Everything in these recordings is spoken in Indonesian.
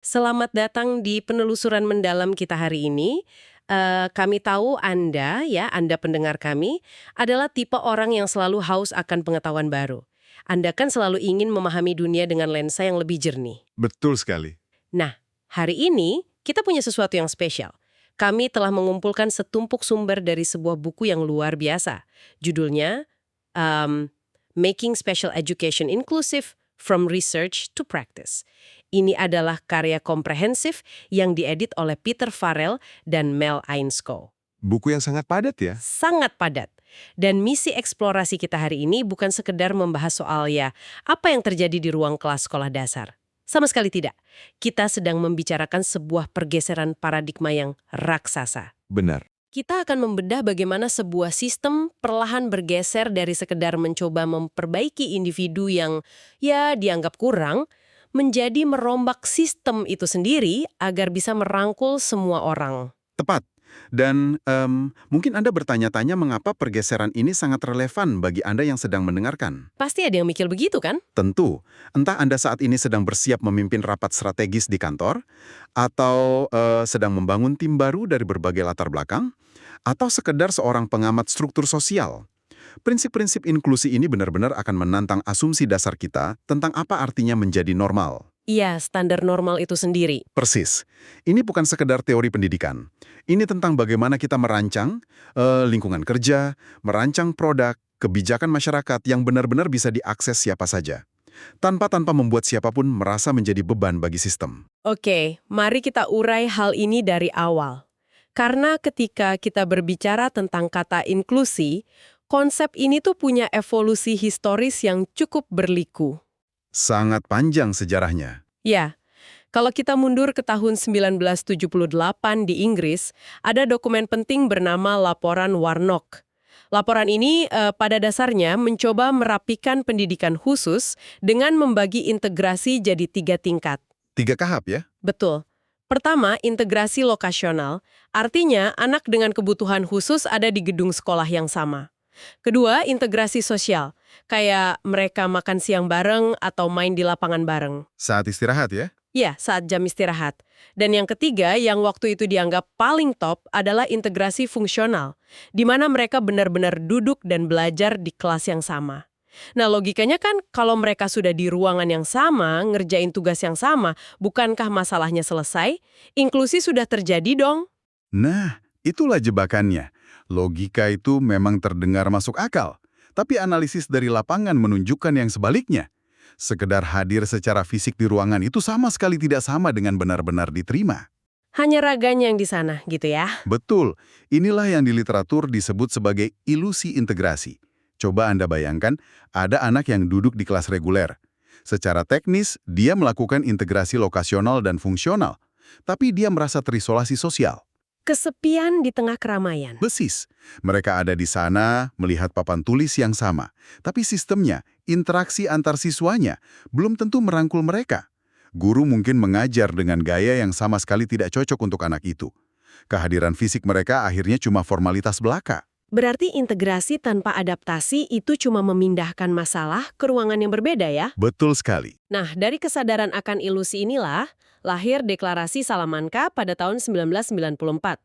Selamat datang di penelusuran mendalam kita hari ini. Kami tahu Anda, ya, Anda pendengar kami, adalah tipe orang yang selalu haus akan pengetahuan baru. Anda kan selalu ingin memahami dunia dengan lensa yang lebih jernih. Betul sekali. Nah, hari ini kita punya sesuatu yang spesial. Kami telah mengumpulkan setumpuk sumber dari sebuah buku yang luar biasa. Judulnya, Making Special Education Inclusive from Research to Practice. Ini adalah karya komprehensif yang diedit oleh Peter Farrell dan Mel Ainscough. Buku yang sangat padat ya. Sangat padat. Dan misi eksplorasi kita hari ini bukan sekedar membahas soal apa yang terjadi di ruang kelas sekolah dasar. Sama sekali tidak. Kita sedang membicarakan sebuah pergeseran paradigma yang raksasa. Benar. Kita akan membedah bagaimana sebuah sistem perlahan bergeser dari sekedar mencoba memperbaiki individu yang dianggap kurang, menjadi merombak sistem itu sendiri agar bisa merangkul semua orang. Tepat. Dan mungkin Anda bertanya-tanya mengapa pergeseran ini sangat relevan bagi Anda yang sedang mendengarkan. Pasti ada yang mikir begitu kan? Tentu, entah Anda saat ini sedang bersiap memimpin rapat strategis di kantor, atau sedang membangun tim baru dari berbagai latar belakang, atau sekedar seorang pengamat struktur sosial. Prinsip-prinsip inklusi ini benar-benar akan menantang asumsi dasar kita tentang apa artinya menjadi normal. Iya, standar normal itu sendiri. Persis. Ini bukan sekedar teori pendidikan. Ini tentang bagaimana kita merancang lingkungan kerja, merancang produk, kebijakan masyarakat yang benar-benar bisa diakses siapa saja. Tanpa membuat siapapun merasa menjadi beban bagi sistem. Oke, mari kita urai hal ini dari awal. Karena ketika kita berbicara tentang kata inklusi, konsep ini tuh punya evolusi historis yang cukup berliku. Sangat panjang sejarahnya. Ya, kalau kita mundur ke tahun 1978 di Inggris, ada dokumen penting bernama Laporan Warnock. Laporan ini pada dasarnya mencoba merapikan pendidikan khusus dengan membagi integrasi jadi 3 tingkat. 3 tahap ya? Betul. Pertama, integrasi lokasional, artinya anak dengan kebutuhan khusus ada di gedung sekolah yang sama. Kedua, integrasi sosial, kayak mereka makan siang bareng atau main di lapangan bareng. Saat istirahat ya? Ya, saat jam istirahat. Dan yang ketiga, yang waktu itu dianggap paling top adalah integrasi fungsional, di mana mereka benar-benar duduk dan belajar di kelas yang sama. Nah, logikanya kan kalau mereka sudah di ruangan yang sama, ngerjain tugas yang sama, bukankah masalahnya selesai? Inklusi sudah terjadi dong. Nah, itulah jebakannya. Logika itu memang terdengar masuk akal. Tapi analisis dari lapangan menunjukkan yang sebaliknya. Sekedar hadir secara fisik di ruangan itu sama sekali tidak sama dengan benar-benar diterima. Hanya raganya yang di sana, gitu ya. Betul, inilah yang di literatur disebut sebagai ilusi integrasi. Coba Anda bayangkan, ada anak yang duduk di kelas reguler. Secara teknis, dia melakukan integrasi lokasional dan fungsional. Tapi dia merasa terisolasi sosial. Kesepian di tengah keramaian. Besis. Mereka ada di sana melihat papan tulis yang sama. Tapi sistemnya, interaksi antar siswanya, belum tentu merangkul mereka. Guru mungkin mengajar dengan gaya yang sama sekali tidak cocok untuk anak itu. Kehadiran fisik mereka akhirnya cuma formalitas belaka. Berarti integrasi tanpa adaptasi itu cuma memindahkan masalah ke ruangan yang berbeda ya? Betul sekali. Nah, dari kesadaran akan ilusi inilah, lahir Deklarasi Salamanca pada tahun 1994.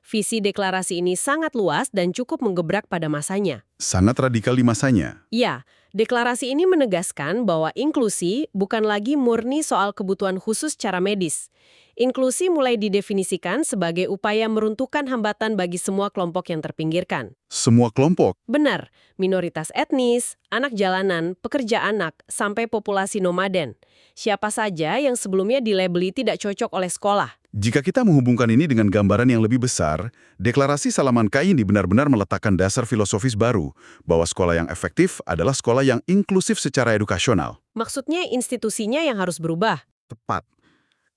Visi deklarasi ini sangat luas dan cukup menggebrak pada masanya. Sangat radikal di masanya. Ya, deklarasi ini menegaskan bahwa inklusi bukan lagi murni soal kebutuhan khusus secara medis. Inklusi mulai didefinisikan sebagai upaya meruntuhkan hambatan bagi semua kelompok yang terpinggirkan. Semua kelompok. Benar, minoritas etnis, anak jalanan, pekerja anak, sampai populasi nomaden. Siapa saja yang sebelumnya dilabeli tidak cocok oleh sekolah. Jika kita menghubungkan ini dengan gambaran yang lebih besar, Deklarasi Salamanca ini benar-benar meletakkan dasar filosofis baru bahwa sekolah yang efektif adalah sekolah yang inklusif secara edukasional. Maksudnya institusinya yang harus berubah. Tepat.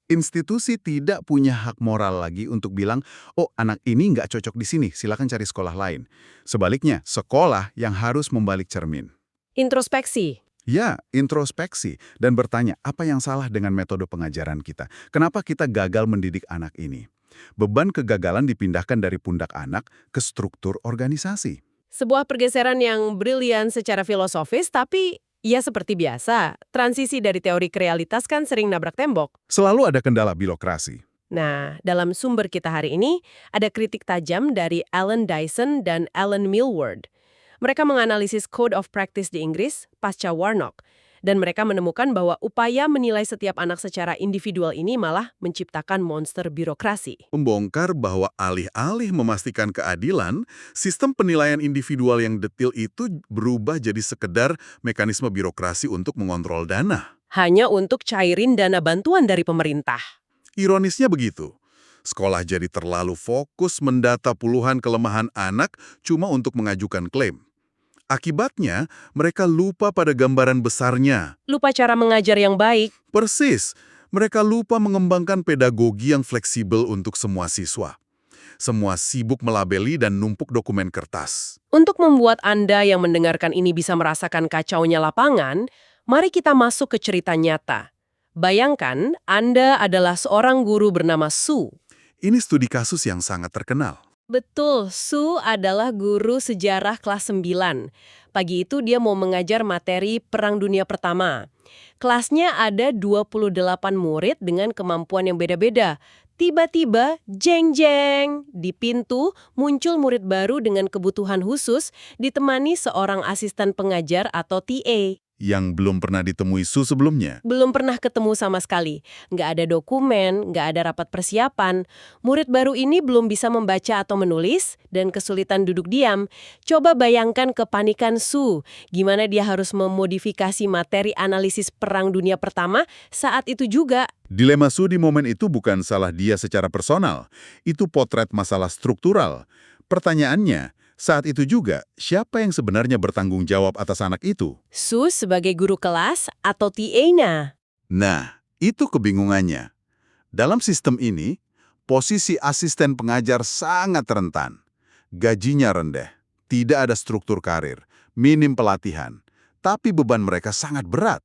Institusi tidak punya hak moral lagi untuk bilang, oh anak ini nggak cocok di sini, silakan cari sekolah lain. Sebaliknya, sekolah yang harus membalik cermin. Introspeksi. Ya, introspeksi dan bertanya apa yang salah dengan metode pengajaran kita. Kenapa kita gagal mendidik anak ini? Beban kegagalan dipindahkan dari pundak anak ke struktur organisasi. Sebuah pergeseran yang brilian secara filosofis, tapi Ya seperti biasa, transisi dari teori ke realitas kan sering nabrak tembok. Selalu ada kendala birokrasi. Nah, dalam sumber kita hari ini, ada kritik tajam dari Alan Dyson dan Alan Milward. Mereka menganalisis Code of Practice di Inggris pasca Warnock, dan mereka menemukan bahwa upaya menilai setiap anak secara individual ini malah menciptakan monster birokrasi. Membongkar bahwa alih-alih memastikan keadilan, sistem penilaian individual yang detil itu berubah jadi sekedar mekanisme birokrasi untuk mengontrol dana. Hanya untuk cairin dana bantuan dari pemerintah. Ironisnya begitu. Sekolah jadi terlalu fokus mendata puluhan kelemahan anak cuma untuk mengajukan klaim. Akibatnya, mereka lupa pada gambaran besarnya. Lupa cara mengajar yang baik. Persis, mereka lupa mengembangkan pedagogi yang fleksibel untuk semua siswa. Semua sibuk melabeli dan numpuk dokumen kertas. Untuk membuat Anda yang mendengarkan ini bisa merasakan kacaunya lapangan, mari kita masuk ke cerita nyata. Bayangkan, Anda adalah seorang guru bernama Sue. Ini studi kasus yang sangat terkenal. Betul, Sue adalah guru sejarah kelas 9. Pagi itu dia mau mengajar materi Perang Dunia Pertama. Kelasnya ada 28 murid dengan kemampuan yang beda-beda. Tiba-tiba, jeng-jeng, di pintu muncul murid baru dengan kebutuhan khusus ditemani seorang asisten pengajar atau TA. Yang belum pernah ditemui Su sebelumnya. Belum pernah ketemu sama sekali. Nggak ada dokumen, nggak ada rapat persiapan. Murid baru ini belum bisa membaca atau menulis, dan kesulitan duduk diam. Coba bayangkan kepanikan Su. Gimana dia harus memodifikasi materi analisis Perang Dunia Pertama saat itu juga. Dilema Su di momen itu bukan salah dia secara personal. Itu potret masalah struktural. Pertanyaannya, saat itu juga, siapa yang sebenarnya bertanggung jawab atas anak itu? Su sebagai guru kelas atau TA-nya? Nah, itu kebingungannya. Dalam sistem ini, posisi asisten pengajar sangat rentan. Gajinya rendah, tidak ada struktur karir, minim pelatihan. Tapi beban mereka sangat berat.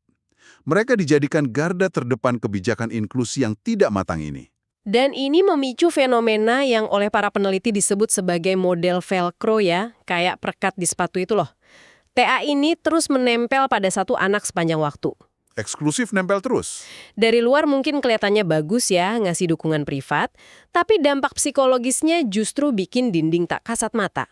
Mereka dijadikan garda terdepan kebijakan inklusi yang tidak matang ini. Dan ini memicu fenomena yang oleh para peneliti disebut sebagai model Velcro ya, kayak perekat di sepatu itu loh. TA ini terus menempel pada satu anak sepanjang waktu. Eksklusif nempel terus. Dari luar mungkin kelihatannya bagus ya, ngasih dukungan privat, tapi dampak psikologisnya justru bikin dinding tak kasat mata.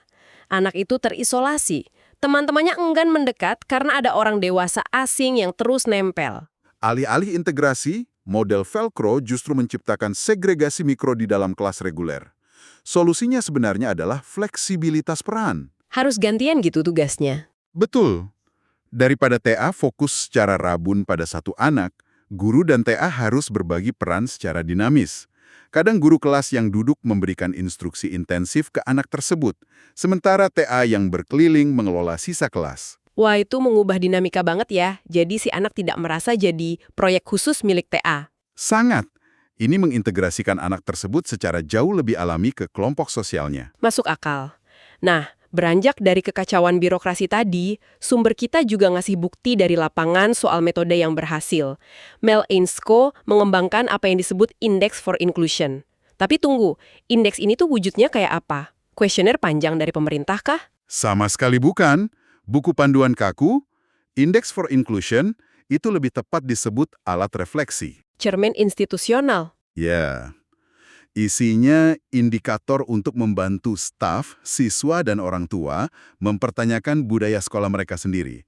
Anak itu terisolasi. Teman-temannya enggan mendekat karena ada orang dewasa asing yang terus nempel. Alih-alih integrasi, model Velcro justru menciptakan segregasi mikro di dalam kelas reguler. Solusinya sebenarnya adalah fleksibilitas peran. Harus gantian gitu tugasnya. Betul. Daripada TA fokus secara rabun pada satu anak, guru dan TA harus berbagi peran secara dinamis. Kadang guru kelas yang duduk memberikan instruksi intensif ke anak tersebut, sementara TA yang berkeliling mengelola sisa kelas. Wah, itu mengubah dinamika banget ya. Jadi si anak tidak merasa jadi proyek khusus milik TA. Sangat. Ini mengintegrasikan anak tersebut secara jauh lebih alami ke kelompok sosialnya. Masuk akal. Nah, beranjak dari kekacauan birokrasi tadi, sumber kita juga ngasih bukti dari lapangan soal metode yang berhasil. Mel Ainscough mengembangkan apa yang disebut Index for Inclusion. Tapi tunggu, indeks ini tuh wujudnya kayak apa? Kuesioner panjang dari pemerintah kah? Sama sekali bukan. Buku panduan kaku, Index for Inclusion, itu lebih tepat disebut alat refleksi. Cermin institusional. Ya, isinya indikator untuk membantu staf, siswa, dan orang tua mempertanyakan budaya sekolah mereka sendiri.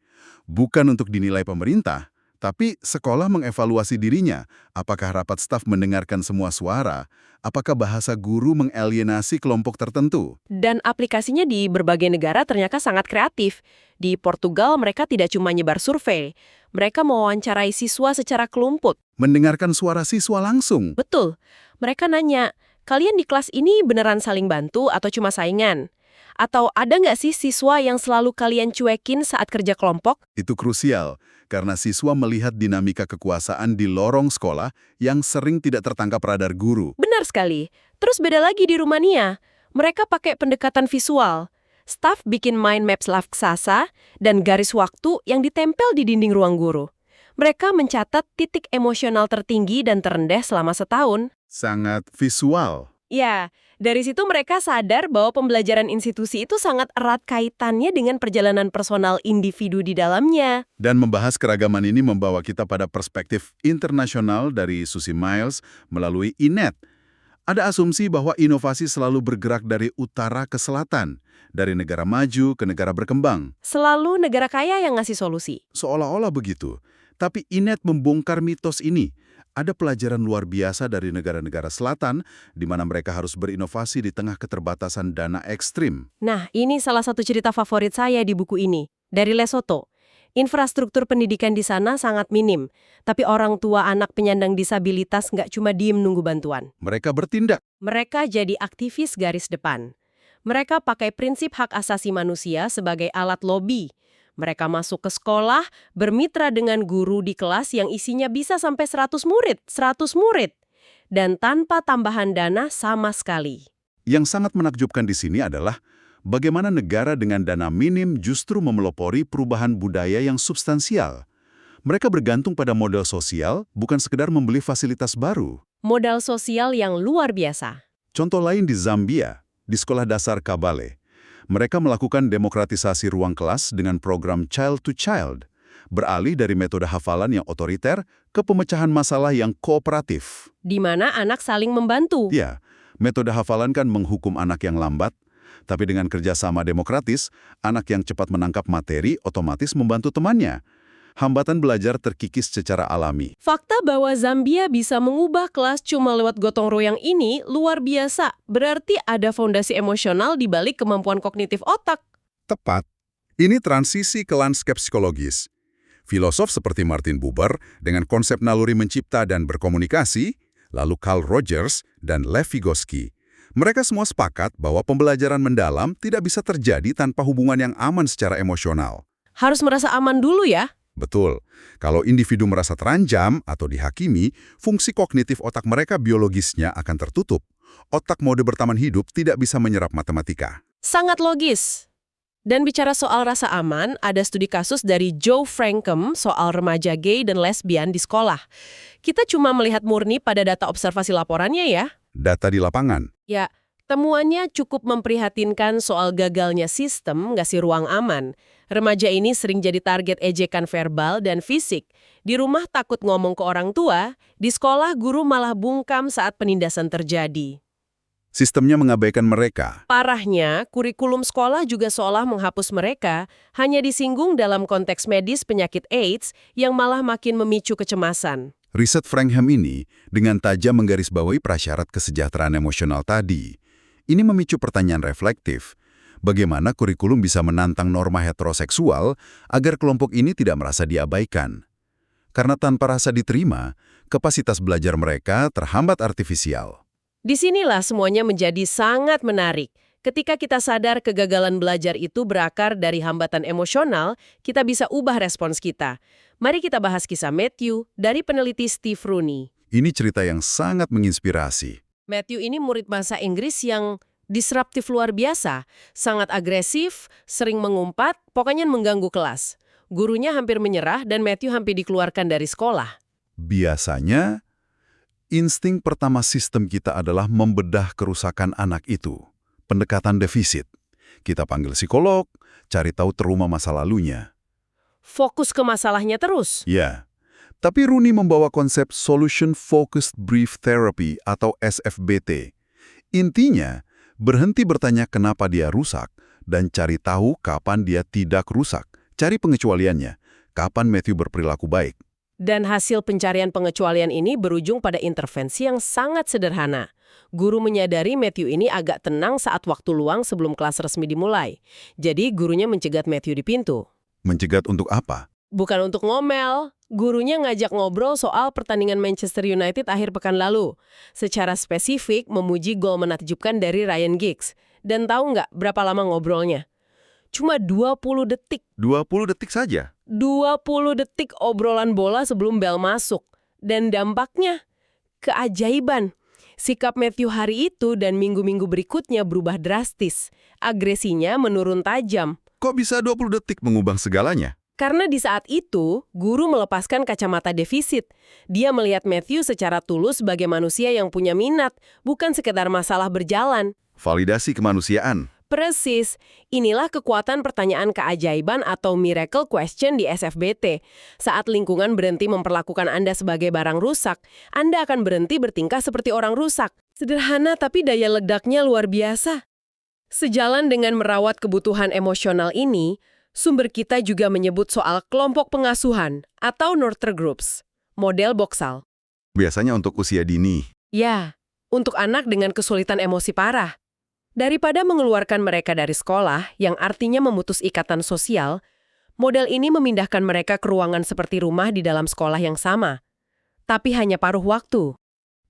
Bukan untuk dinilai pemerintah, tapi sekolah mengevaluasi dirinya. Apakah rapat staf mendengarkan semua suara? Apakah bahasa guru mengalienasi kelompok tertentu? Dan aplikasinya di berbagai negara ternyata sangat kreatif. Di Portugal mereka tidak cuma nyebar survei, mereka mewawancarai siswa secara kelompok. Mendengarkan suara siswa langsung. Betul, mereka nanya, kalian di kelas ini beneran saling bantu atau cuma saingan? Atau ada nggak sih siswa yang selalu kalian cuekin saat kerja kelompok? Itu krusial, karena siswa melihat dinamika kekuasaan di lorong sekolah yang sering tidak tertangkap radar guru. Benar sekali. Terus beda lagi di Rumania. Mereka pakai pendekatan visual. Staf bikin mind maps raksasa dan garis waktu yang ditempel di dinding ruang guru. Mereka mencatat titik emosional tertinggi dan terendah selama setahun. Sangat visual. Ya, dari situ mereka sadar bahwa pembelajaran institusi itu sangat erat kaitannya dengan perjalanan personal individu di dalamnya. Dan membahas keragaman ini membawa kita pada perspektif internasional dari Susie Miles melalui INET. Ada asumsi bahwa inovasi selalu bergerak dari utara ke selatan, dari negara maju ke negara berkembang. Selalu negara kaya yang ngasih solusi. Seolah-olah begitu. Tapi INET membongkar mitos ini. Ada pelajaran luar biasa dari negara-negara selatan, di mana mereka harus berinovasi di tengah keterbatasan dana ekstrim. Nah, ini salah satu cerita favorit saya di buku ini. Dari Lesotho. Infrastruktur pendidikan di sana sangat minim, tapi orang tua anak penyandang disabilitas nggak cuma diem nunggu bantuan. Mereka bertindak. Mereka jadi aktivis garis depan. Mereka pakai prinsip hak asasi manusia sebagai alat lobi. Mereka masuk ke sekolah, bermitra dengan guru di kelas yang isinya bisa sampai 100 murid, 100 murid. Dan tanpa tambahan dana sama sekali. Yang sangat menakjubkan di sini adalah bagaimana negara dengan dana minim justru memelopori perubahan budaya yang substansial. Mereka bergantung pada modal sosial, bukan sekedar membeli fasilitas baru. Modal sosial yang luar biasa. Contoh lain di Zambia, di sekolah dasar Kabale. Mereka melakukan demokratisasi ruang kelas dengan program Child to Child, beralih dari metode hafalan yang otoriter ke pemecahan masalah yang kooperatif. Di mana anak saling membantu. Ya, metode hafalan kan menghukum anak yang lambat, tapi dengan kerjasama demokratis, anak yang cepat menangkap materi otomatis membantu temannya. Hambatan belajar terkikis secara alami. Fakta bahwa Zambia bisa mengubah kelas cuma lewat gotong royong ini luar biasa. Berarti ada fondasi emosional di balik kemampuan kognitif otak. Tepat. Ini transisi ke lanskap psikologis. Filosof seperti Martin Buber dengan konsep naluri mencipta dan berkomunikasi, lalu Carl Rogers dan Lev Vygotsky. Mereka semua sepakat bahwa pembelajaran mendalam tidak bisa terjadi tanpa hubungan yang aman secara emosional. Harus merasa aman dulu ya. Betul. Kalau individu merasa terancam atau dihakimi, fungsi kognitif otak mereka biologisnya akan tertutup. Otak mode bertahan hidup tidak bisa menyerap matematika. Sangat logis. Dan bicara soal rasa aman, ada studi kasus dari Joe Frankham soal remaja gay dan lesbian di sekolah. Kita cuma melihat murni pada data observasi laporannya ya. Data di lapangan. Ya, temuannya cukup memprihatinkan soal gagalnya sistem ngasih ruang aman. Remaja ini sering jadi target ejekan verbal dan fisik. Di rumah takut ngomong ke orang tua, di sekolah guru malah bungkam saat penindasan terjadi. Sistemnya mengabaikan mereka. Parahnya, kurikulum sekolah juga seolah menghapus mereka, hanya disinggung dalam konteks medis penyakit AIDS yang malah makin memicu kecemasan. Riset Frankham ini dengan tajam menggarisbawahi prasyarat kesejahteraan emosional tadi. Ini memicu pertanyaan reflektif. Bagaimana kurikulum bisa menantang norma heteroseksual agar kelompok ini tidak merasa diabaikan? Karena tanpa rasa diterima, kapasitas belajar mereka terhambat artifisial. Disinilah semuanya menjadi sangat menarik. Ketika kita sadar kegagalan belajar itu berakar dari hambatan emosional, kita bisa ubah respons kita. Mari kita bahas kisah Matthew dari peneliti Steve Rooney. Ini cerita yang sangat menginspirasi. Matthew ini murid bahasa Inggris yang disruptif luar biasa, sangat agresif, sering mengumpat, pokoknya mengganggu kelas. Gurunya hampir menyerah dan Matthew hampir dikeluarkan dari sekolah. Biasanya, insting pertama sistem kita adalah membedah kerusakan anak itu. Pendekatan defisit. Kita panggil psikolog, cari tahu trauma masa lalunya. Fokus ke masalahnya terus. Ya, tapi Rooney membawa konsep Solution Focused Brief Therapy atau SFBT. Intinya, berhenti bertanya kenapa dia rusak dan cari tahu kapan dia tidak rusak. Cari pengecualiannya, kapan Matthew berperilaku baik. Dan hasil pencarian pengecualian ini berujung pada intervensi yang sangat sederhana. Guru menyadari Matthew ini agak tenang saat waktu luang sebelum kelas resmi dimulai. Jadi gurunya mencegat Matthew di pintu. Mencegat untuk apa? Bukan untuk ngomel. Gurunya ngajak ngobrol soal pertandingan Manchester United akhir pekan lalu. Secara spesifik memuji gol menakjubkan dari Ryan Giggs. Dan tahu nggak berapa lama ngobrolnya? Cuma 20 detik. 20 detik saja? 20 detik obrolan bola sebelum bel masuk. Dan dampaknya, keajaiban. Sikap Matthew hari itu dan minggu-minggu berikutnya berubah drastis. Agresinya menurun tajam. Kok bisa 20 detik mengubah segalanya? Karena di saat itu, guru melepaskan kacamata defisit. Dia melihat Matthew secara tulus sebagai manusia yang punya minat, bukan sekedar masalah berjalan. Validasi kemanusiaan. Persis, inilah kekuatan pertanyaan keajaiban atau miracle question di SFBT. Saat lingkungan berhenti memperlakukan Anda sebagai barang rusak, Anda akan berhenti bertingkah seperti orang rusak. Sederhana tapi daya ledaknya luar biasa. Sejalan dengan merawat kebutuhan emosional ini, sumber kita juga menyebut soal kelompok pengasuhan atau nurture groups, model Boxall. Biasanya untuk usia dini. Ya, untuk anak dengan kesulitan emosi parah. Daripada mengeluarkan mereka dari sekolah, yang artinya memutus ikatan sosial, model ini memindahkan mereka ke ruangan seperti rumah di dalam sekolah yang sama. Tapi hanya paruh waktu.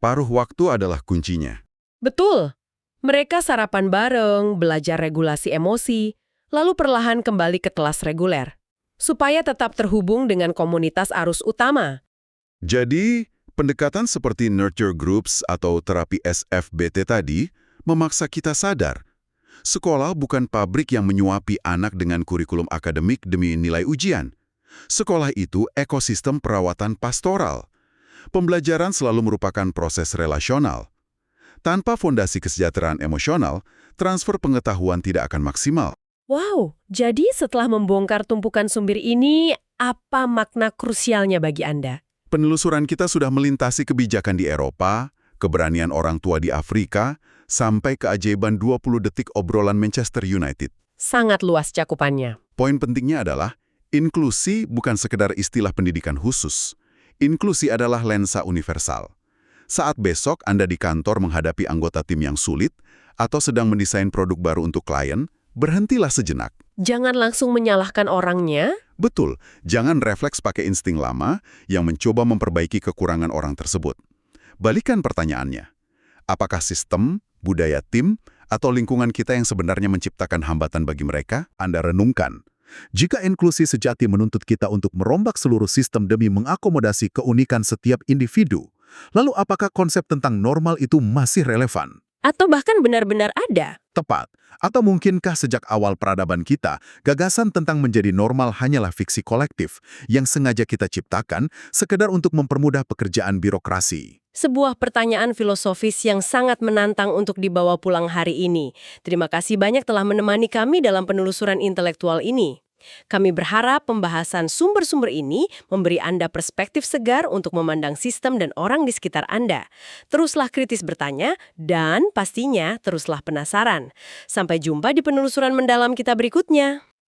Paruh waktu adalah kuncinya. Betul. Mereka sarapan bareng, belajar regulasi emosi, lalu perlahan kembali ke kelas reguler. Supaya tetap terhubung dengan komunitas arus utama. Jadi, pendekatan seperti nurture groups atau terapi SFBT tadi memaksa kita sadar, sekolah bukan pabrik yang menyuapi anak dengan kurikulum akademik demi nilai ujian. Sekolah itu ekosistem perawatan pastoral. Pembelajaran selalu merupakan proses relasional. Tanpa fondasi kesejahteraan emosional, transfer pengetahuan tidak akan maksimal. Wow, jadi setelah membongkar tumpukan sumber ini, apa makna krusialnya bagi Anda? Penelusuran kita sudah melintasi kebijakan di Eropa, keberanian orang tua di Afrika, sampai keajaiban 20 detik obrolan Manchester United. Sangat luas cakupannya. Poin pentingnya adalah, inklusi bukan sekedar istilah pendidikan khusus. Inklusi adalah lensa universal. Saat besok Anda di kantor menghadapi anggota tim yang sulit, atau sedang mendesain produk baru untuk klien, berhentilah sejenak. Jangan langsung menyalahkan orangnya. Betul, jangan refleks pakai insting lama yang mencoba memperbaiki kekurangan orang tersebut. Balikan pertanyaannya. Apakah sistem, budaya tim, atau lingkungan kita yang sebenarnya menciptakan hambatan bagi mereka? Anda renungkan. Jika inklusi sejati menuntut kita untuk merombak seluruh sistem demi mengakomodasi keunikan setiap individu, lalu apakah konsep tentang normal itu masih relevan? Atau bahkan benar-benar ada. Tepat. Atau mungkinkah sejak awal peradaban kita, gagasan tentang menjadi normal hanyalah fiksi kolektif yang sengaja kita ciptakan sekedar untuk mempermudah pekerjaan birokrasi? Sebuah pertanyaan filosofis yang sangat menantang untuk dibawa pulang hari ini. Terima kasih banyak telah menemani kami dalam penelusuran intelektual ini. Kami berharap pembahasan sumber-sumber ini memberi Anda perspektif segar untuk memandang sistem dan orang di sekitar Anda. Teruslah kritis bertanya, dan pastinya teruslah penasaran. Sampai jumpa di penelusuran mendalam kita berikutnya.